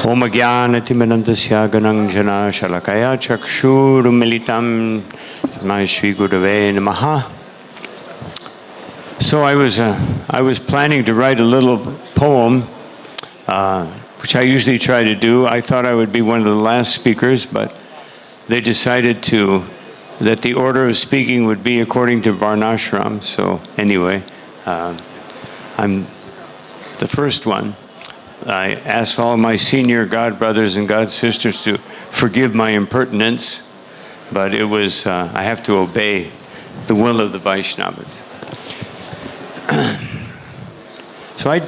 Om Jnana-timirandasya gananjana shalakaya chakshurumilitam Tasmai Shri Gurave Namaha. So I was planning to write a little poem, which I usually try to do. I thought I would be one of the last speakers, but they decided that the order of speaking would be according to Varnashram. So anyway, I'm the first one. I ask all my senior God brothers and God sisters to forgive my impertinence, but it was, I have to obey the will of the Vaishnavas. So I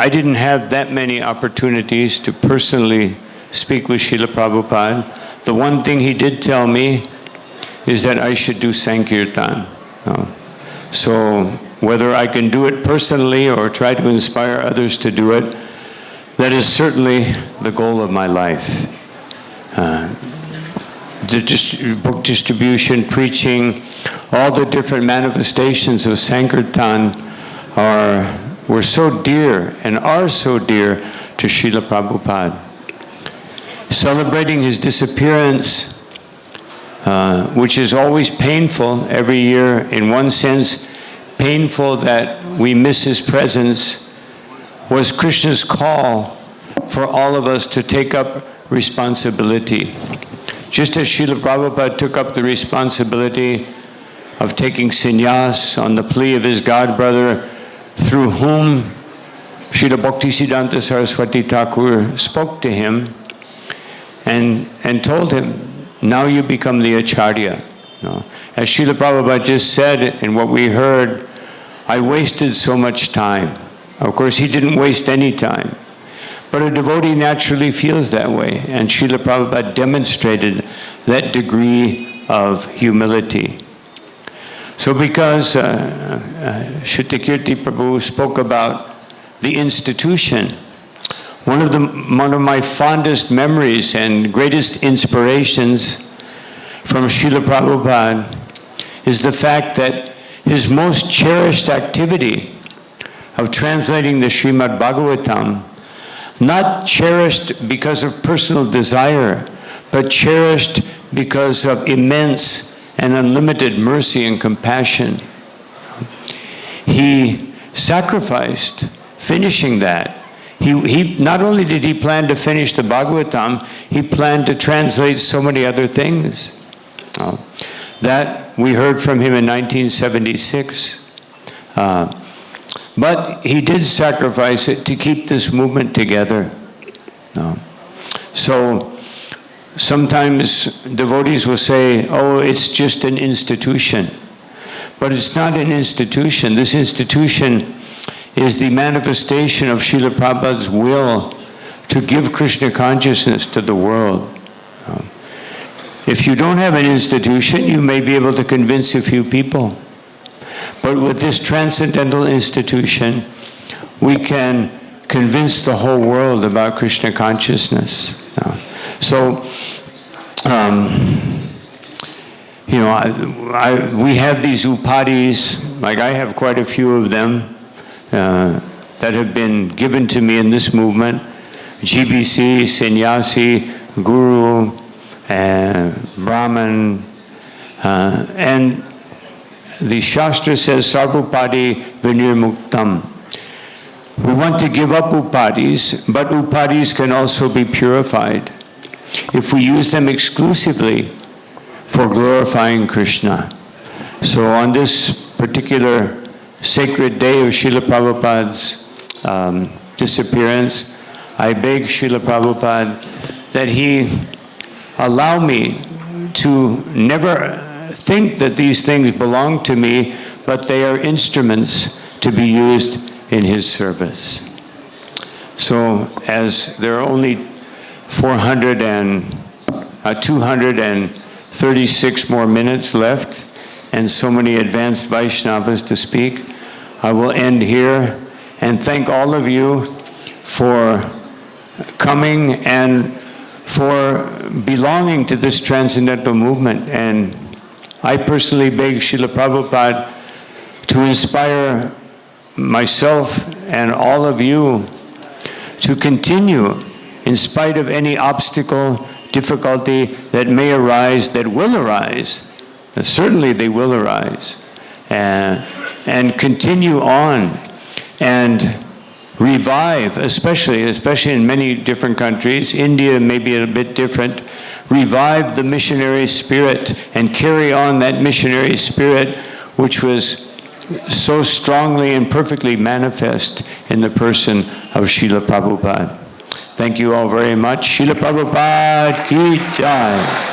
didn't have that many opportunities to personally speak with Srila Prabhupada. The one thing he did tell me is that I should do Sankirtan. So whether I can do it personally or try to inspire others to do it, that is certainly the goal of my life. The book distribution, preaching, all the different manifestations of Sankirtan were so dear and are so dear to Srila Prabhupada. Celebrating his disappearance, which is always painful every year, in one sense, painful that we miss his presence, was Krishna's call for all of us to take up responsibility. Just as Srila Prabhupada took up the responsibility of taking sannyas on the plea of his god brother, through whom Srila Bhaktisiddhanta Saraswati Thakur spoke to him and told him, now you become the Acharya. As Srila Prabhupada just said, and what we heard, I wasted so much time. Of course, he didn't waste any time. But a devotee naturally feels that way. And Srila Prabhupada demonstrated that degree of humility. So because Shrutikirti Prabhu spoke about the institution, one of my fondest memories and greatest inspirations from Srila Prabhupada is the fact that his most cherished activity of translating the Srimad Bhagavatam, not cherished because of personal desire, but cherished because of immense and unlimited mercy and compassion. He sacrificed finishing that. He not only did he plan to finish the Bhagavatam, he planned to translate so many other things. That we heard from him in 1976. But he did sacrifice it to keep this movement together. So sometimes devotees will say, oh, it's just an institution. But it's not an institution. This institution is the manifestation of Srila Prabhupada's will to give Krishna consciousness to the world. If you don't have an institution, you may be able to convince a few people. But with this transcendental institution, we can convince the whole world about Krishna consciousness. So, we have these upadhis, like I have quite a few of them, that have been given to me in this movement. GBC, Sannyasi, Guru, Brahman, and the Shastra says, Sarvupadi Vinirmuktam. We want to give up upadhis, but upadhis can also be purified if we use them exclusively for glorifying Krishna. So on this particular sacred day of Srila Prabhupada's disappearance, I beg Srila Prabhupada that he allow me to never think that these things belong to me, but they are instruments to be used in his service. So as there are only 236 more minutes left, and so many advanced Vaishnavas to speak, I will end here and thank all of you for coming and for belonging to this transcendental movement. And I personally beg Srila Prabhupada to inspire myself and all of you to continue in spite of any obstacle, difficulty that may arise, that will arise. Certainly they will arise. And continue on and revive, especially in many different countries. India may be a bit different. Revive the missionary spirit and carry on that missionary spirit which was so strongly and perfectly manifest in the person of Srila Prabhupada. Thank you all very much. Srila Prabhupada ki jai.